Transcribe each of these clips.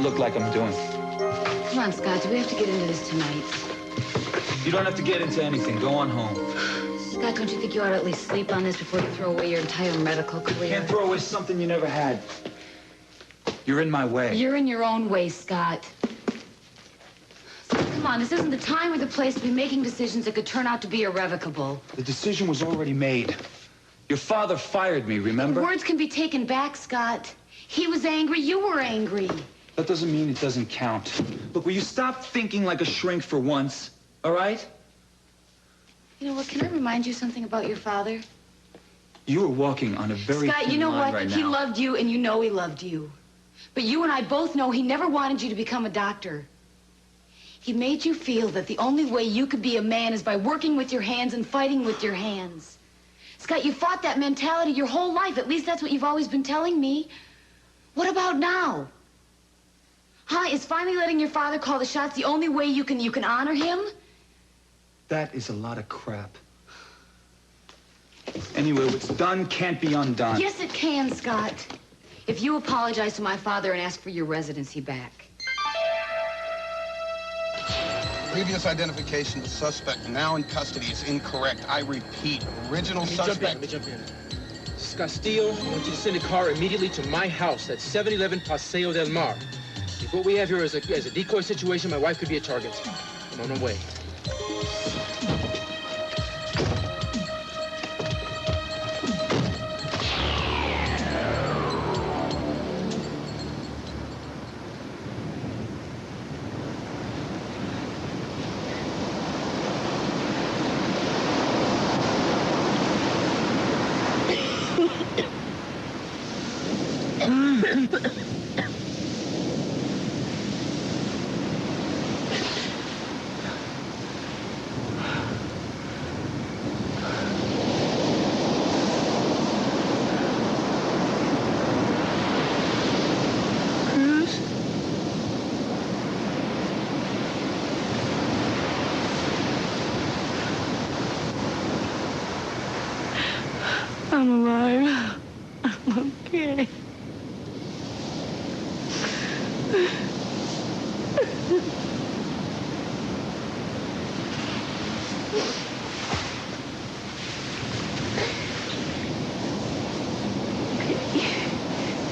look like I'm doing. Come on, Scott. Do we have to get into this tonight? You don't have to get into anything. Go on home. Scott, don't you think you ought to at least sleep on this before you throw away your entire medical career? You can't throw away something you never had. You're in my way. You're in your own way, Scott. Come on, this isn't the time or the place to be making decisions that could turn out to be irrevocable. The decision was already made. Your father fired me, remember? Words can be taken back, Scott. He was angry, you were angry. That doesn't mean it doesn't count. Look, will you stop thinking like a shrink for once, all right? You know what, can I remind you something about your father? You are walking on a very Scott, you know what? right He now. loved you, and you know he loved you. But you and I both know he never wanted you to become a doctor. He made you feel that the only way you could be a man is by working with your hands and fighting with your hands. Scott, you fought that mentality your whole life. At least that's what you've always been telling me. What about now? Huh? Is finally letting your father call the shots the only way you can honor him? That is a lot of crap. Anyway, what's done can't be undone. Yes, it can, Scott. If you apologize to my father and ask for your residency back. Previous identification of the suspect now in custody is incorrect. I repeat, original suspect... Let me jump in. This is Castillo. I want you to send a car immediately to my house. That's 711 Paseo del Mar. If what we have here is a decoy situation, my wife could be a target. I'm on my way. I'm alive. I'm okay.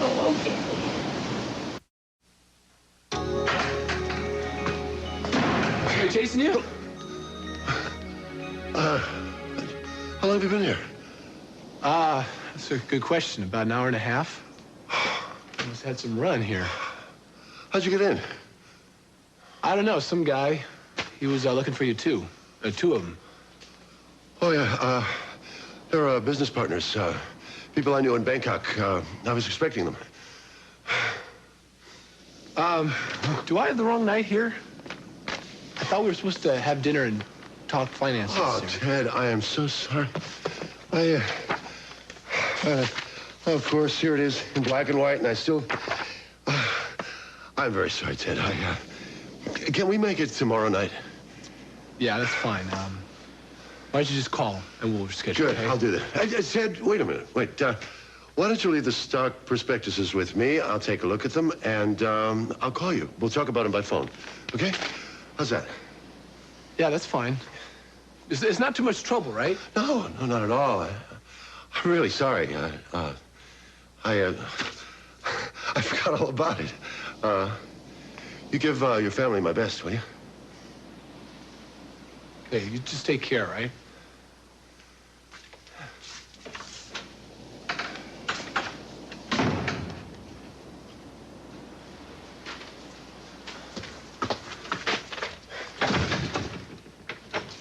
Oh, okay. Are they chasing you? How long have you been here? That's a good question. About an hour and a half. I must have had some run here. How'd you get in? I don't know. Some guy. He was looking for you, too. Two of them. Oh, yeah. They're business partners. People I knew in Bangkok. I was expecting them. Do I have the wrong night here? I thought we were supposed to have dinner and talk finances. Oh, Ted, I am so sorry. Of course, here it is in black and white, and I still... I'm very sorry, Ted. Can we make it tomorrow night? Yeah, that's fine. Why don't you just call, and we'll reschedule, Good, okay? I'll do that. Ted, wait a minute. Wait, why don't you leave the stock prospectuses with me? I'll take a look at them, and I'll call you. We'll talk about them by phone, okay? How's that? Yeah, that's fine. It's not too much trouble, right? No, not at all. I'm really sorry. I forgot all about it. You give your family my best, will you? Hey, you just take care, right?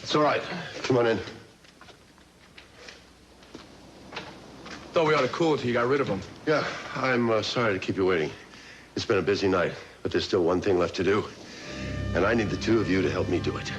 It's all right. Come on in. Thought we ought to cool it till you got rid of them. Yeah, I'm sorry to keep you waiting. It's been a busy night, but there's still one thing left to do. And I need the two of you to help me do it.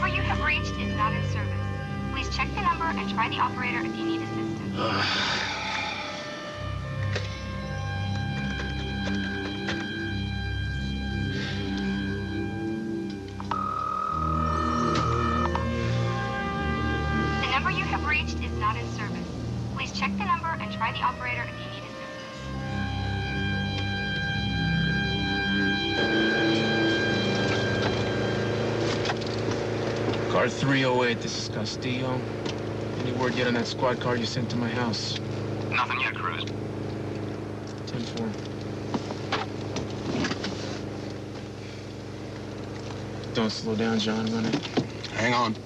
number you have reached is not in service. Please check the number and try the operator if you need assistance. The number you have reached is not in service. Please check the number and try the operator if you need assistance. Car 308, this is Castillo. Any word yet on that squad car you sent to my house? Nothing yet, Cruz. 10-4. Don't slow down, John. Run it. Hang on.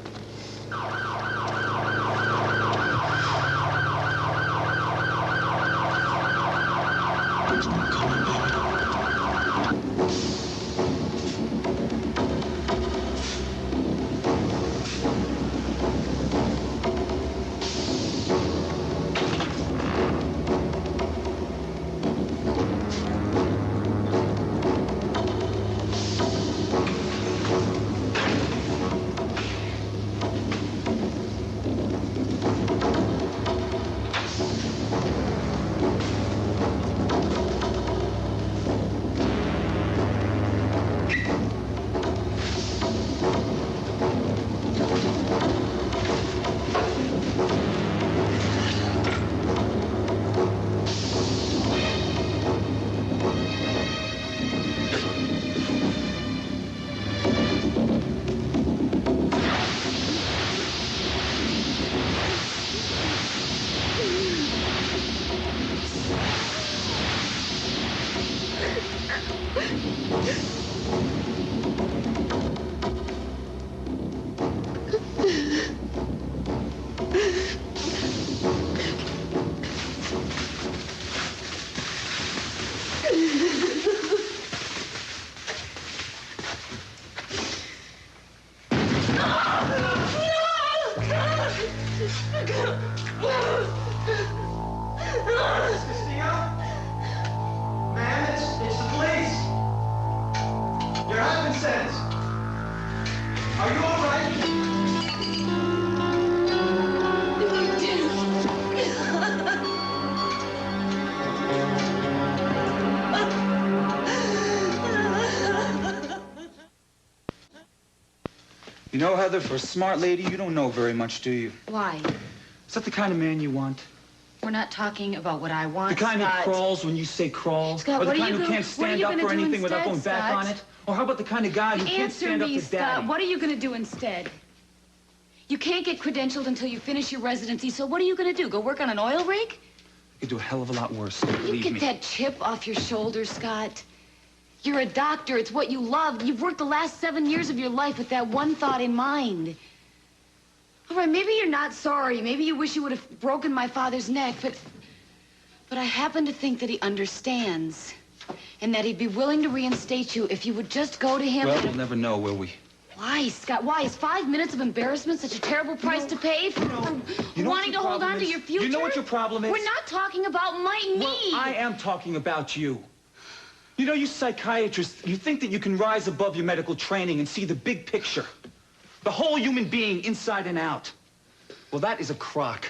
You know, Heather, for a smart lady, you don't know very much, do you? Why? Is that the kind of man you want? We're not talking about what I want, The kind Scott. who crawls when you say crawl? Scott, or the what are kind you who gonna- can't what are stand you up gonna for do anything without going instead, back Scott? on it? Or how about the kind of guy who can't Answer stand up me, to daddy? Scott. What are you going to do instead? You can't get credentialed until you finish your residency, so what are you going to do? Go work on an oil rig? You could do a hell of a lot worse, You believe get me. that chip off your shoulder, Scott. You're a doctor. It's what you love. You've worked the last 7 years of your life with that one thought in mind. All right, maybe you're not sorry. Maybe you wish you would have broken my father's neck, but I happen to think that he understands and that he'd be willing to reinstate you if you would just go to him. Well, we'll never know, will we? Why, Scott? Why? Is 5 minutes of embarrassment such a terrible price to pay for wanting to hold on to your future? You know what your problem is? We're not talking about me. Well, I am talking about you. You know, you psychiatrists, you think that you can rise above your medical training and see the big picture. The whole human being, inside and out. Well, that is a crock.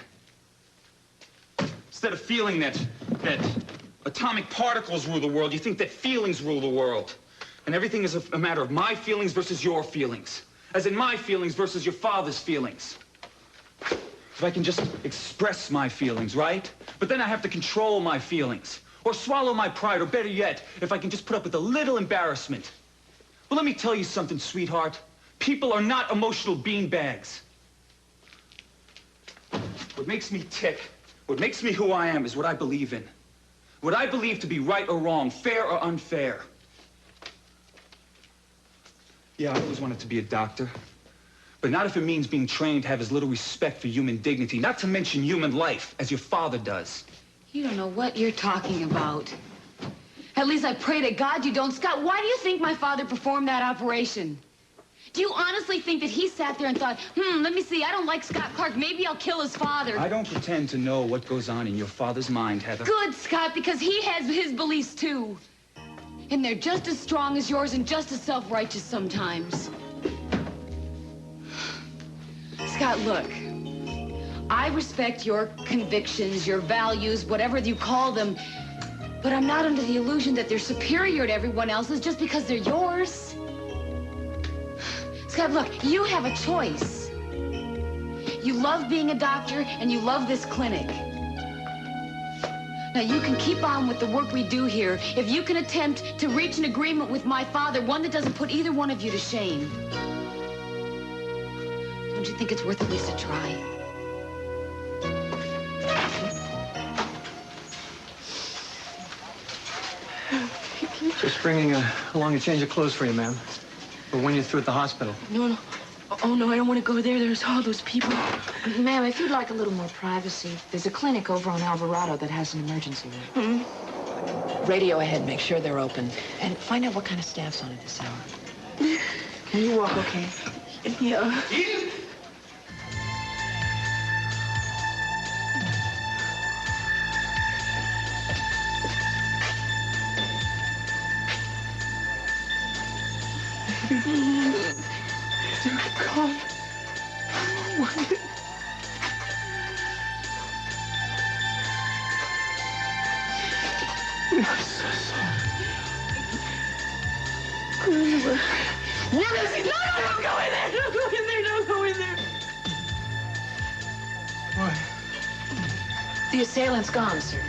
Instead of feeling that atomic particles rule the world, you think that feelings rule the world. And everything is a matter of my feelings versus your feelings. As in my feelings versus your father's feelings. If I can just express my feelings, right? But then I have to control my feelings. Or swallow my pride, or better yet, if I can just put up with a little embarrassment. Well, let me tell you something, sweetheart. People are not emotional beanbags. What makes me tick, what makes me who I am, is what I believe in. What I believe to be right or wrong, fair or unfair. Yeah, I always wanted to be a doctor. But not if it means being trained to have as little respect for human dignity, not to mention human life, as your father does. You don't know what you're talking about. At least I pray to God you don't. Scott, why do you think my father performed that operation? Do you honestly think that he sat there and thought, let me see, I don't like Scott Clark, maybe I'll kill his father? I don't pretend to know what goes on in your father's mind, Heather. Good, Scott, because he has his beliefs, too. And they're just as strong as yours and just as self-righteous sometimes. Scott, look. I respect your convictions, your values, whatever you call them, but I'm not under the illusion that they're superior to everyone else's just because they're yours. Scott, look, you have a choice. You love being a doctor, and you love this clinic. Now, you can keep on with the work we do here if you can attempt to reach an agreement with my father, one that doesn't put either one of you to shame. Don't you think it's worth at least a try? Just bringing along a change of clothes for you, ma'am. But when you're through at the hospital. No. Oh, no, I don't want to go there. There's all those people. Ma'am, if you'd like a little more privacy, there's a clinic over on Alvarado that has an emergency room. Hmm? Radio ahead, make sure they're open. And find out what kind of staff's on at this hour. Can you walk okay? Yeah. Dear God. What? I'm so sorry. Where is he? No, don't go in there! Don't go in there! Don't go in there! What? The assailant's gone, sir.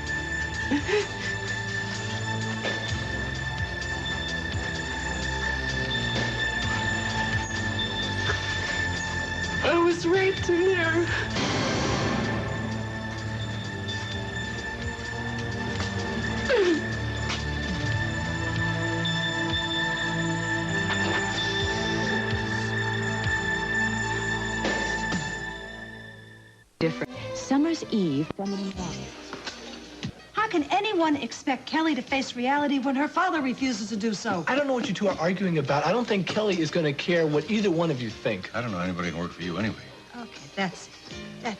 I was raped in there. Different. Summer's Eve from the How can anyone expect Kelly to face reality when her father refuses to do so? I don't know what you two are arguing about. I don't think Kelly is going to care what either one of you think. I don't know anybody who can work for you anyway. Okay, that's it.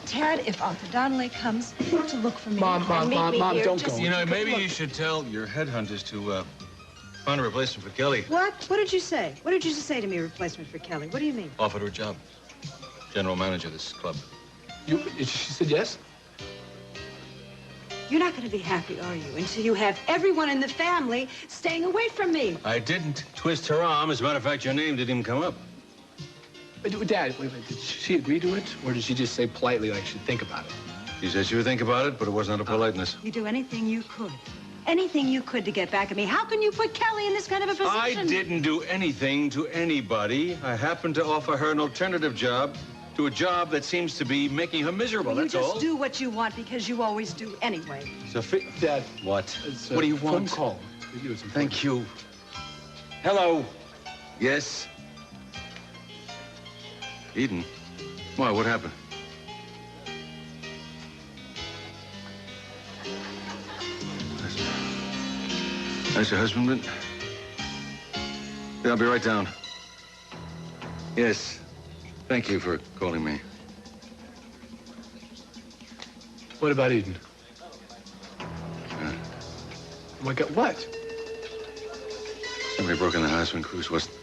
Ted, if Arthur Donnelly comes to look for me... Mom, don't go. You know, maybe you should tell your headhunters to find a replacement for Kelly. What? What did you say? What did you say to me, replacement for Kelly? What do you mean? Offered her a job. General manager of this club. She said yes? You're not going to be happy, are you, until you have everyone in the family staying away from me. I didn't twist her arm. As a matter of fact, your name didn't even come up. Dad, wait, did she agree to it? Or did she just say politely, like, she'd think about it? She said she would think about it, but it wasn't out of politeness. You do anything you could. Anything you could to get back at me. How can you put Kelly in this kind of a position? I didn't do anything to anybody. I happened to offer her an alternative job to a job that seems to be making her miserable, that's all. You just do what you want because you always do anyway. Sophie? Dad. What? What do you want? Phone call. Thank you. Hello. Yes? Eden? Why, what happened? How's your husband been? Yeah, I'll be right down. Yes. Thank you for calling me. What about Eden? Oh my God, what? Somebody broke in the house when Cruz wasn't.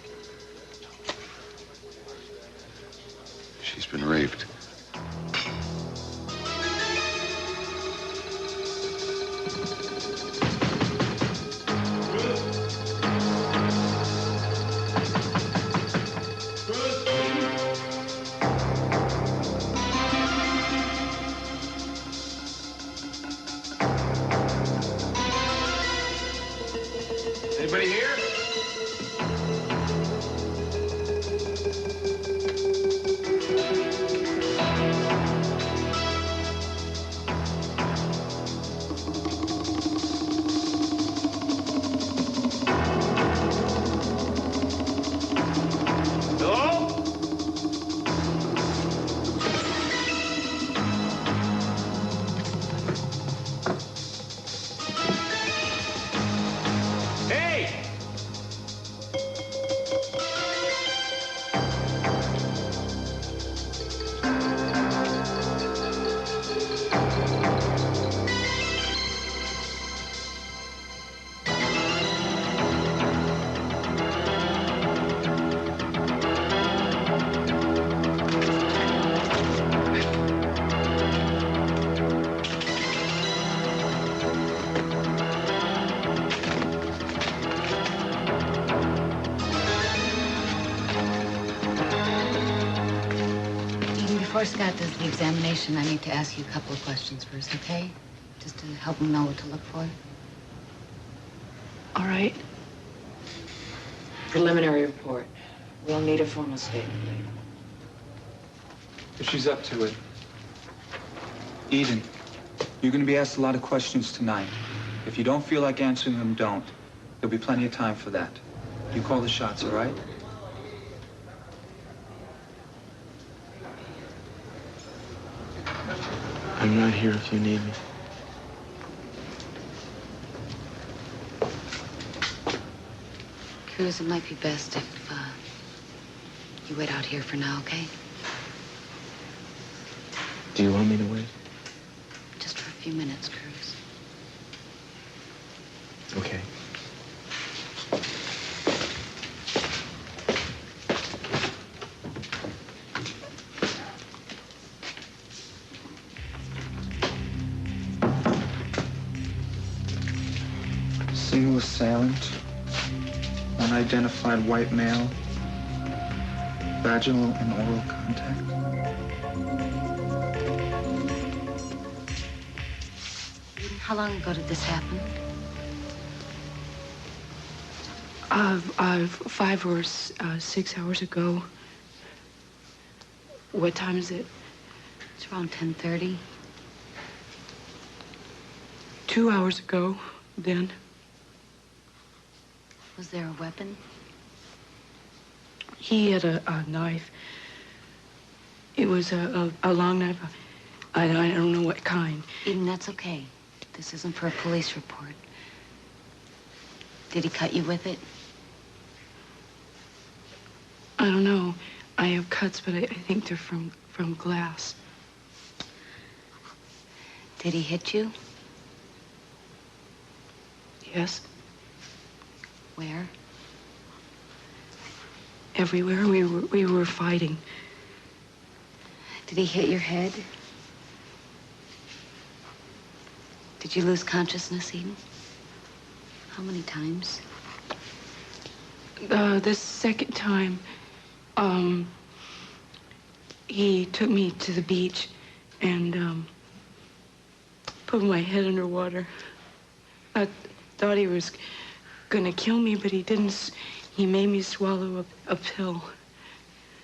She's been raped. Anybody here? Hello? Hey! Before Scott does the examination, I need to ask you a couple of questions first, okay? Just to help him know what to look for. All right. Preliminary report. We'll need a formal statement later. If she's up to it. Eden, you're going to be asked a lot of questions tonight. If you don't feel like answering them, don't. There'll be plenty of time for that. You call the shots, all right? I'm not here if you need me. Cruz, it might be best if you wait out here for now, okay? Do you want me to wait? Just for a few minutes, Cruz. Okay. Single assailant, unidentified white male, vaginal and oral contact. How long ago did this happen? 5 or 6 hours ago. What time is it? It's around 10:30. 2 hours ago, then. Was there a weapon? He had a knife. It was a long knife. I don't know what kind. Eden, that's okay. This isn't for a police report. Did he cut you with it? I don't know. I have cuts, but I think they're from glass. Did he hit you? Yes. Where? Everywhere. We were fighting. Did he hit your head? Did you lose consciousness, Eden? How many times? The second time, he took me to the beach and put my head underwater. I thought he was gonna kill me, but he didn't. He made me swallow a pill.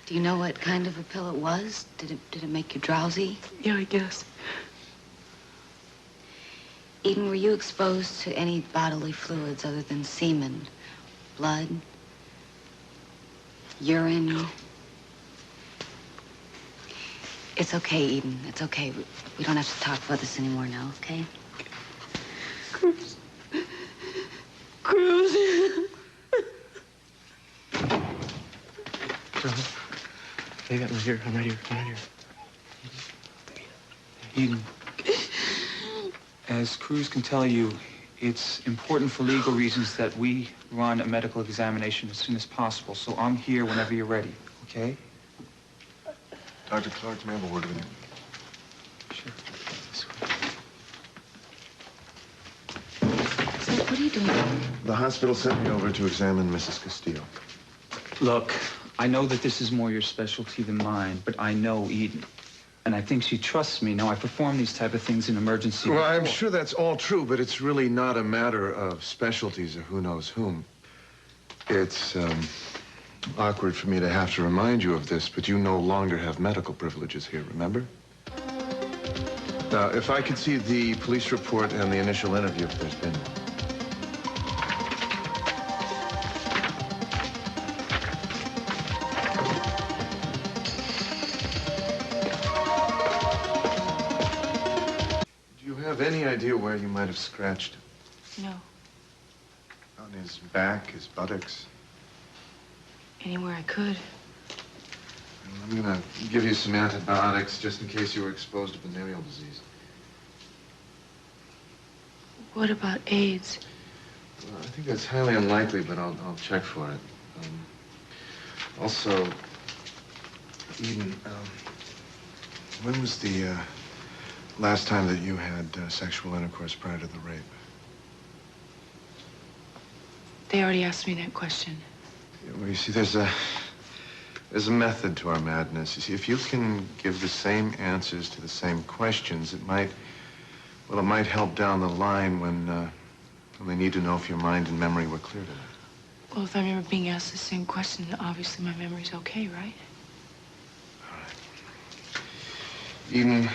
Do you know what kind of a pill it was? Did it make you drowsy? Yeah, I guess. Eden, were you exposed to any bodily fluids other than semen, blood, urine? No. It's okay, Eden. It's okay. We don't have to talk about this anymore now, okay? Cruz. Cruz. Baby, I'm right here. I'm right here. I'm right here. Eden, as Cruz can tell you, it's important for legal reasons that we run a medical examination as soon as possible. So I'm here whenever you're ready, okay? Dr. Clark, may I have a word with you? Sure. So what are you doing? The hospital sent me over to examine Mrs. Castillo. Look, I know that this is more your specialty than mine, but I know Eden. And I think she trusts me. Now, I perform these type of things in emergency. Well, I'm sure that's all true, but it's really not a matter of specialties or who knows whom. It's, awkward for me to have to remind you of this, but you no longer have medical privileges here, remember? Now, if I could see the police report and the initial interview, if there's been one. Do you have any idea where you might have scratched him? No. On his back, his buttocks? Anywhere I could. I'm gonna give you some antibiotics just in case you were exposed to venereal disease. What about AIDS? Well, I think that's highly unlikely, but I'll check for it. Also, Eden, when was the last time that you had sexual intercourse prior to the rape? They already asked me that question. Well, you see, there's a There's a method to our madness. You see, if you can give the same answers to the same questions, it might help down the line when they need to know if your mind and memory were clear tonight. Well, if I'm ever being asked the same question, obviously my memory's okay, right? All right. Eden,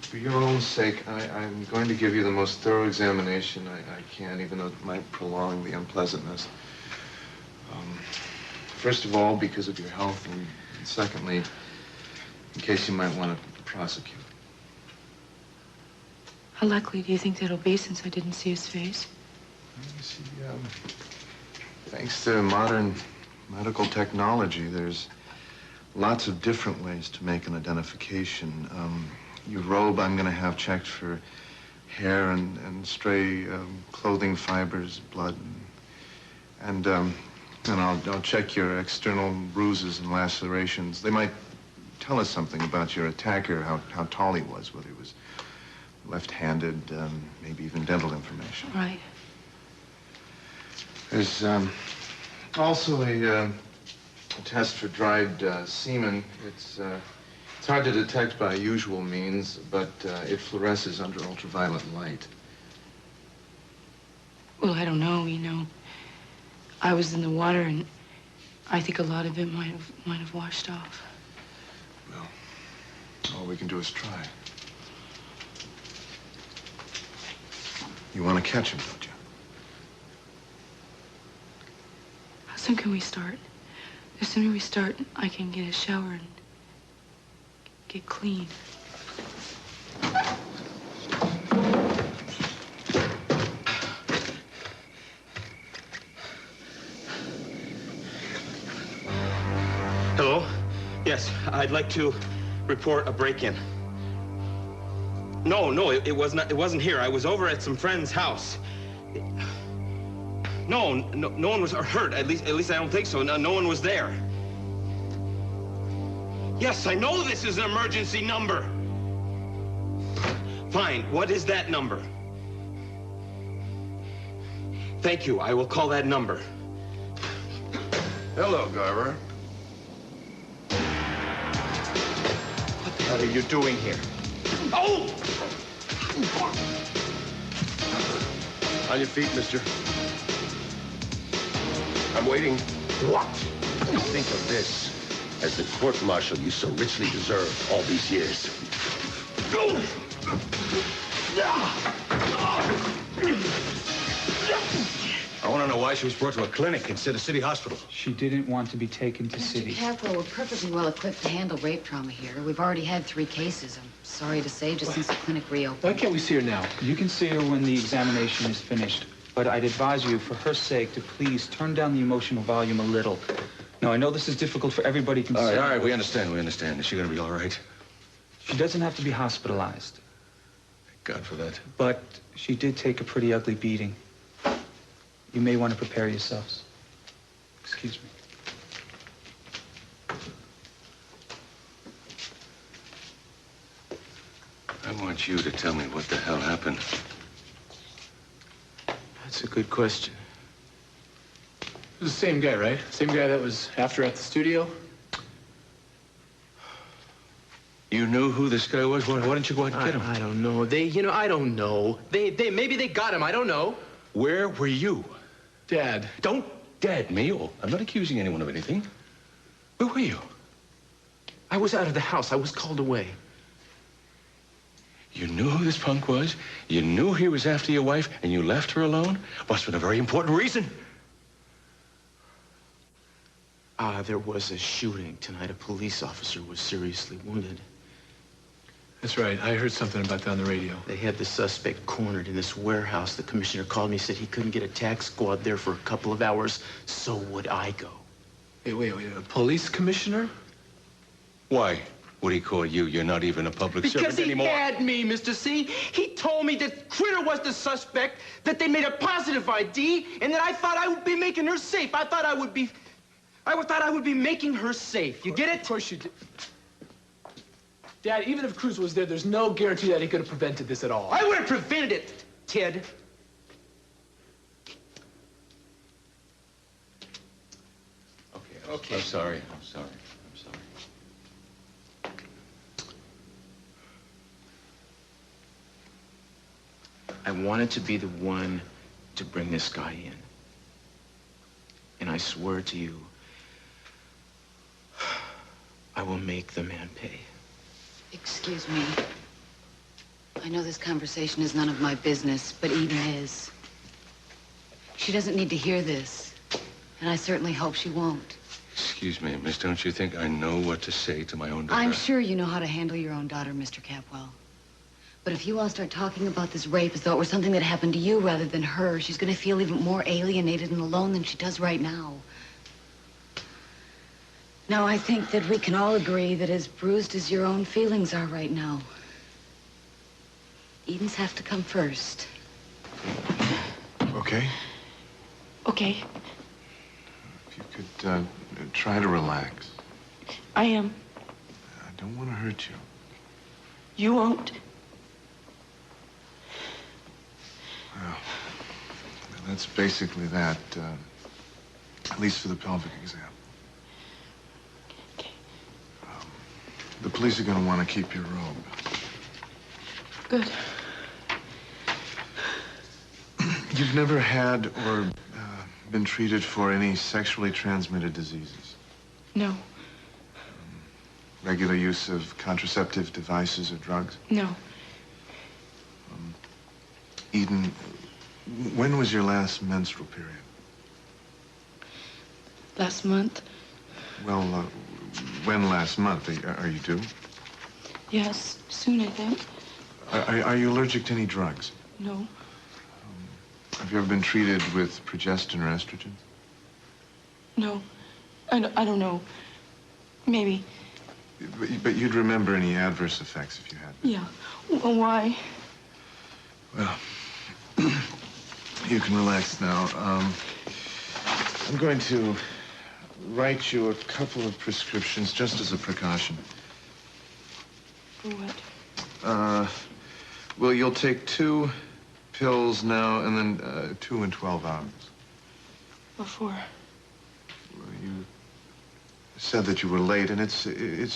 for your own sake, I'm going to give you the most thorough examination I can, even though it might prolong the unpleasantness. First of all, because of your health, and secondly, in case you might want to prosecute. How likely do you think that'll be since I didn't see his face? You see, thanks to modern medical technology, there's lots of different ways to make an identification. Your robe, I'm going to have checked for hair and stray clothing fibers, blood, and I'll check your external bruises and lacerations. They might tell us something about your attacker, how tall he was, whether he was left-handed, maybe even dental information. Right. There's also a test for dried semen. It's hard to detect by usual means, but it fluoresces under ultraviolet light. Well, I don't know, you know. I was in the water, and I think a lot of it might have washed off. Well, all we can do is try. You want to catch him, don't you? How soon can we start? The sooner we start, I can get a shower and get clean. Hello? Yes, I'd like to report a break-in. No, it wasn't here. I was over at some friend's house. No one was hurt. At least I don't think so. No one was there. Yes, I know this is an emergency number. Fine. What is that number? Thank you. I will call that number. Hello, Garver. What the hell are you doing here? Oh! On your feet, mister. I'm waiting. What? Think of this as the court-martial you so richly deserve all these years. I want to know why she was brought to a clinic instead of city hospital. She didn't want to be taken to Mr. city. Capra, we're perfectly well equipped to handle rape trauma here. We've already had 3 cases. I'm sorry to say, just since the clinic reopened. Why can't we see her now? You can see her when the examination is finished. But I'd advise you, for her sake, to please turn down the emotional volume a little. Now, I know this is difficult for everybody concerned. All right, we understand. Is she going to be all right? She doesn't have to be hospitalized. Thank God for that. But she did take a pretty ugly beating. You may want to prepare yourselves. Excuse me. I want you to tell me what the hell happened. That's a good question. It was the same guy, right? Same guy that was after at the studio? You knew who this guy was? Why didn't you go out and get him? I don't know. I don't know. Maybe they got him. I don't know. Where were you? Dad. Don't dad me. I'm not accusing anyone of anything. Where were you? I was out of the house. I was called away. You knew who this punk was? You knew he was after your wife, and you left her alone? Must have been a very important reason. There was a shooting tonight. A police officer was seriously wounded. That's right. I heard something about that on the radio. They had the suspect cornered in this warehouse. The commissioner called me, said he couldn't get a tax squad there for a couple of hours. So would I go. Wait. A police commissioner? Why would he call you? You're not even a public servant anymore. Because he had me, Mr. C. He told me that Critter was the suspect, that they made a positive ID, and that I thought I would be making her safe. I thought I would be making her safe. You get it? Of course you did. Dad, even if Cruz was there, there's no guarantee that he could have prevented this at all. I would have prevented it, Ted. Okay. I'm sorry. wanted to be the one to bring this guy in. And I swear to you, I will make the man pay. Excuse me. I know this conversation is none of my business, but Eden is. She doesn't need to hear this, and I certainly hope she won't. Excuse me, miss, don't you think I know what to say to my own daughter? I'm sure you know how to handle your own daughter, Mr. Capwell. But if you all start talking about this rape as though it were something that happened to you rather than her, she's going to feel even more alienated and alone than she does right now. Now, I think that we can all agree that as bruised as your own feelings are right now, Eden's have to come first. Okay? Okay. If you could try to relax. I am. I don't want to hurt you. You won't. Well, that's basically that, at least for the pelvic exam. Okay. The police are going to want to keep your robe. Good. You've never had or been treated for any sexually transmitted diseases? No. Regular use of contraceptive devices or drugs? No. Eden, when was your last menstrual period? Last month? Well, when last month? Are you due? Yes, soon, I think. Are you allergic to any drugs? No. Have you ever been treated with progestin or estrogen? No. I don't know. Maybe. But you'd remember any adverse effects if you had them. Yeah. Well, why? Well, you can relax now. I'm going to write you a couple of prescriptions just as a precaution. For what? Well, you'll take 2 pills now and then 2 in 12 hours. What for? Well, you said that you were late, and it's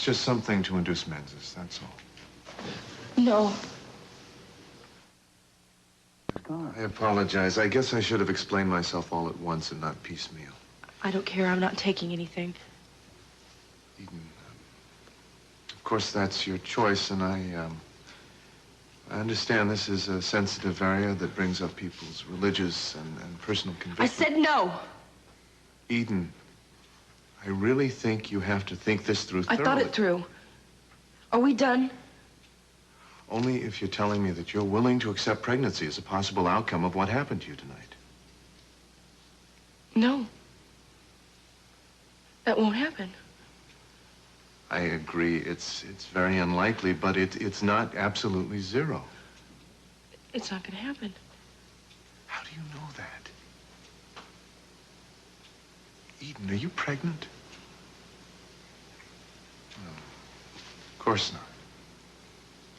just something to induce menses, that's all. No. I apologize. I guess I should have explained myself all at once and not piecemeal. I don't care. I'm not taking anything. Eden, of course, that's your choice, and I understand this is a sensitive area that brings up people's religious and personal convictions. I said no. Eden, I really think you have to think this through thoroughly. I thought it through. Are we done? Only if you're telling me that you're willing to accept pregnancy as a possible outcome of what happened to you tonight. No. That won't happen. I agree. It's very unlikely, but it's not absolutely zero. It's not going to happen. How do you know that? Eden, are you pregnant? No. Of course not.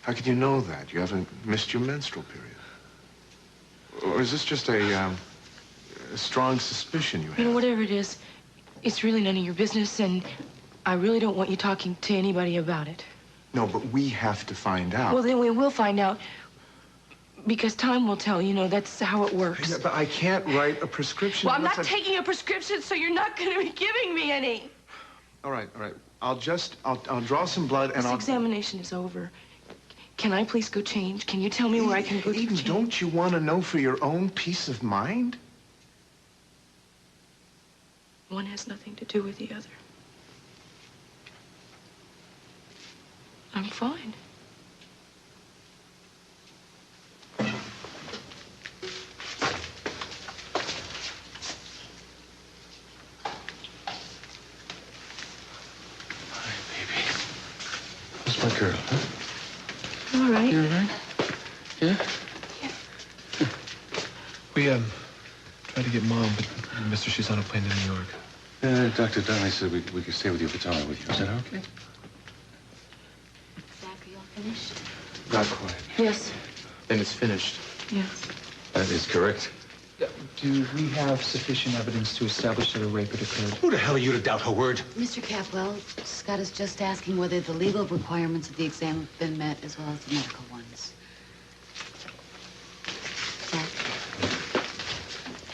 How can you know that? You haven't missed your menstrual period. Or is this just a strong suspicion you have? You know, whatever it is, it's really none of your business, and I really don't want you talking to anybody about it. No, but we have to find out. Well, then we will find out. Because time will tell, you know, that's how it works. Yeah, but I can't write a prescription. Well, I'm not taking a prescription, so you're not going to be giving me any. All right, all right. I'll draw some blood and This examination is over. Can I please go change? Can you tell me where I can go to change? Don't you want to know for your own peace of mind? One has nothing to do with the other. I'm fine. That's my girl, huh? All right. You all right? Yeah? Yeah. We, tried to get Mom, but Mister, she's on a plane to New York. Dr. Donnelly said we could stay with you for Tara with you. Is that okay? Zach, are you all finished? Not quite. Yes. Then it's finished. Yes. That is correct. Do we have sufficient evidence to establish that a rape had occurred? Who the hell are you to doubt her word? Mr. Capwell, Scott is just asking whether the legal requirements of the exam have been met as well as the medical ones.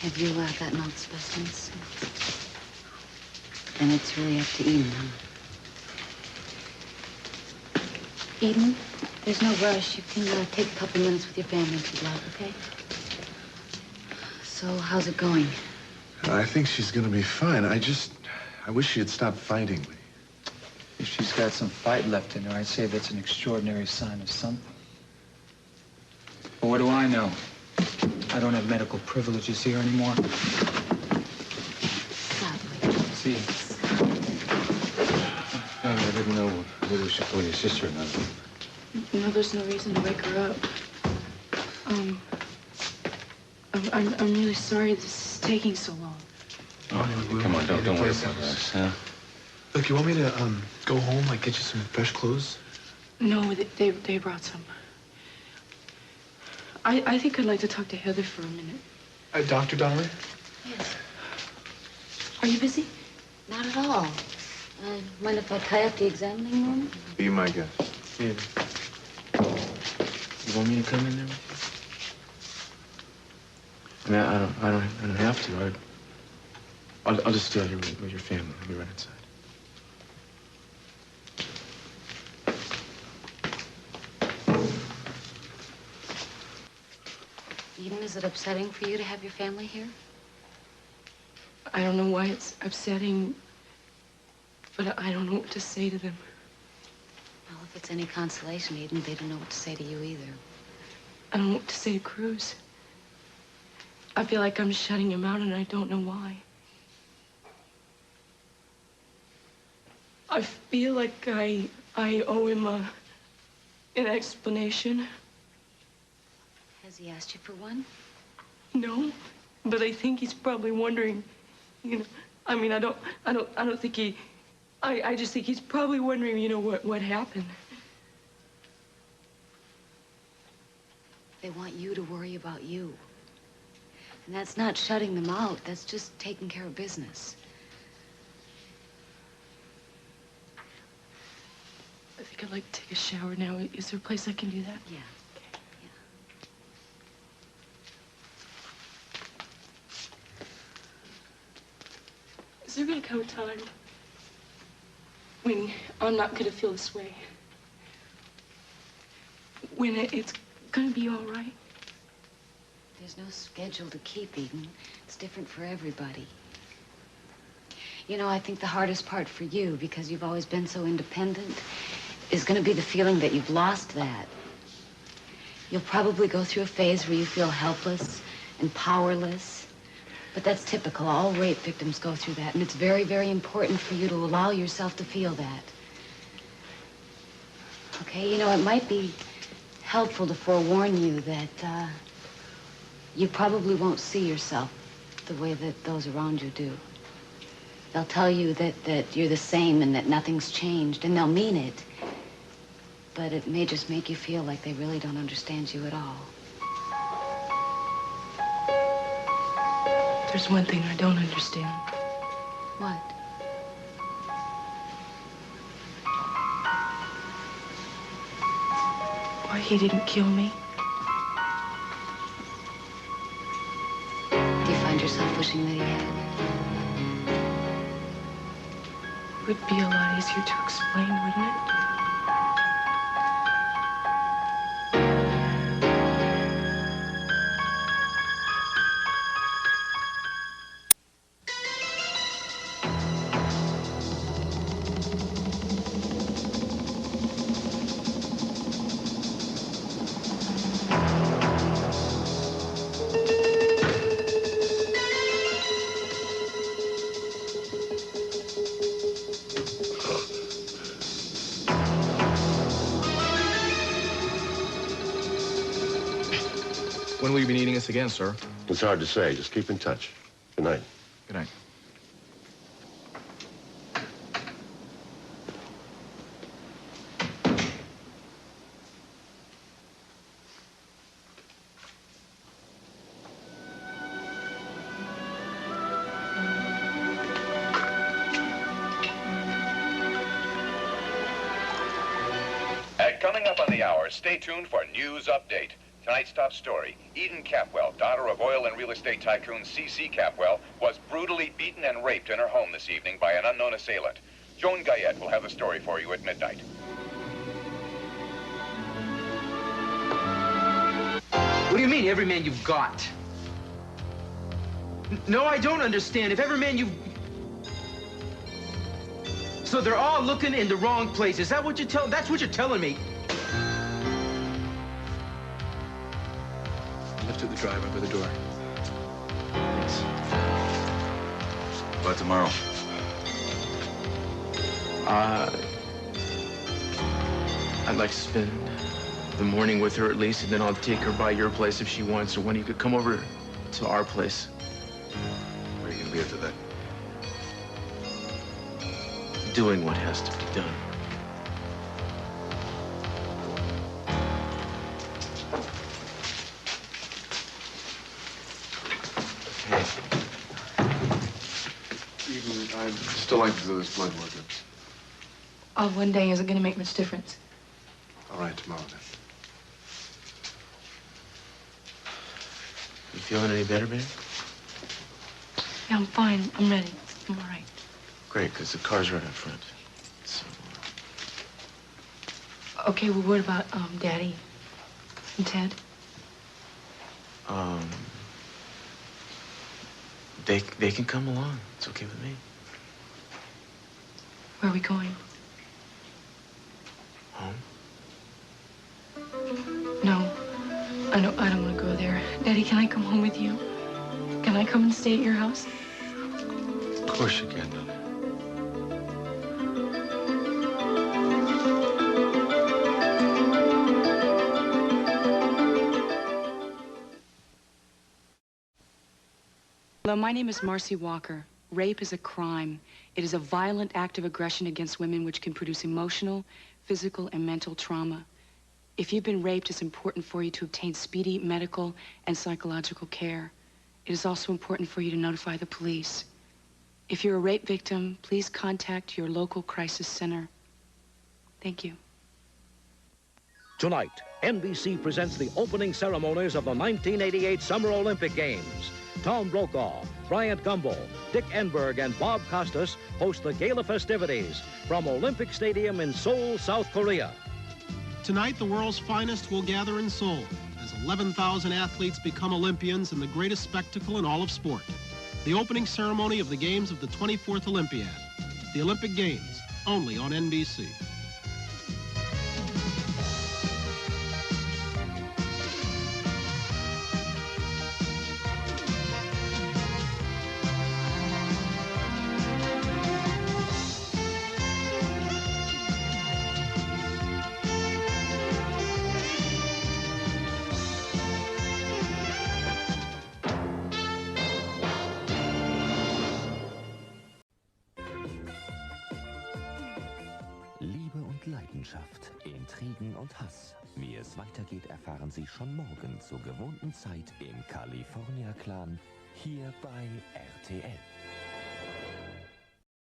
Have you gotten all the specimens? Then it's really up to Eden, huh? Eden, there's no rush. You can take a couple minutes with your family if you'd like, okay? So, how's it going? I think she's gonna be fine. I wish she had stopped fighting me. If she's got some fight left in her, I'd say that's an extraordinary sign of something. But what do I know? I don't have medical privileges here anymore. See you. I didn't know whether we should call your sister or not. No, there's no reason to wake her up. I'm really sorry this is taking so long. Oh, come on, don't worry about us, huh? Look, you want me to go home, like get you some fresh clothes? No, they brought some. I think I'd like to talk to Heather for a minute. Dr. Donnelly? Yes. Are you busy? Not at all. Mind if I tie up the examining room? Be my guest. Yeah. You want me to come in there? I mean, I don't have to. I'll just stay here with your family. I'll be right inside. Eden, is it upsetting for you to have your family here? I don't know why it's upsetting, but I don't know what to say to them. Well, if it's any consolation, Eden, they don't know what to say to you either. I don't know what to say to Cruz. I feel like I'm shutting him out, and I don't know why. I feel like I owe him an explanation. Has he asked you for one? No, but I think he's probably wondering, you know, I mean, I don't think he, I just think he's probably wondering, you know, what happened. They want you to worry about you. And that's not shutting them out. That's just taking care of business. I think I'd like to take a shower now. Is there a place I can do that? Yeah. Is there gonna come a time when I'm not gonna feel this way? When it's gonna be all right? There's no schedule to keep, Eden. It's different for everybody. You know, I think the hardest part for you, because you've always been so independent, is gonna be the feeling that you've lost that. You'll probably go through a phase where you feel helpless and powerless. But that's typical. All rape victims go through that, and it's very, very important for you to allow yourself to feel that. Okay, you know, it might be helpful to forewarn you that you probably won't see yourself the way that those around you do. They'll tell you that you're the same and that nothing's changed, and they'll mean it. But it may just make you feel like they really don't understand you at all. There's one thing I don't understand. What? Why he didn't kill me. Do you find yourself wishing that he had? It would be a lot easier to explain, wouldn't it? When will you be needing us again, sir? It's hard to say. Just keep in touch. Good night. Good night. Coming up on the hour, stay tuned for News Update. Tonight's top story. Eden Capwell, daughter of oil and real estate tycoon C.C. Capwell, was brutally beaten and raped in her home this evening by an unknown assailant. Joan Guyette will have the story for you at midnight. What do you mean, every man you've got? No, I don't understand. If every man you've... So they're all looking in the wrong place. Is that what you're telling? That's what you're telling me. Left at the drive over the door. Thanks. About tomorrow? I'd like to spend the morning with her at least, and then I'll take her by your place if she wants, or when you could come over to our place. Where are you gonna be after that? Doing what has to be done. I'd still like to do this blood work. Oh, one day isn't going to make much difference. All right, tomorrow then. You feeling any better, babe? Yeah, I'm fine. I'm ready. I'm all right. Great, because the car's right up front. So... Okay, well, what about, Daddy and Ted? They can come along. It's okay with me. Where are we going? Home? No, I don't want to go there. Daddy, can I come home with you? Can I come and stay at your house? Of course you can, Lily. Hello, my name is Marcy Walker. Rape is a crime. It is a violent act of aggression against women which can produce emotional, physical, and mental trauma. If you've been raped, it's important for you to obtain speedy medical and psychological care. It is also important for you to notify the police. If you're a rape victim, please contact your local crisis center. Thank you. Tonight, NBC presents the opening ceremonies of the 1988 Summer Olympic Games. Tom Brokaw, Bryant Gumbel, Dick Enberg, and Bob Costas host the gala festivities from Olympic Stadium in Seoul, South Korea. Tonight, the world's finest will gather in Seoul as 11,000 athletes become Olympians in the greatest spectacle in all of sport. The opening ceremony of the Games of the 24th Olympiad. The Olympic Games, only on NBC. Liebe und Leidenschaft, Intrigen und Hass. Wie es weitergeht, erfahren Sie schon morgen zur gewohnten Zeit im California Clan, hier bei RTL.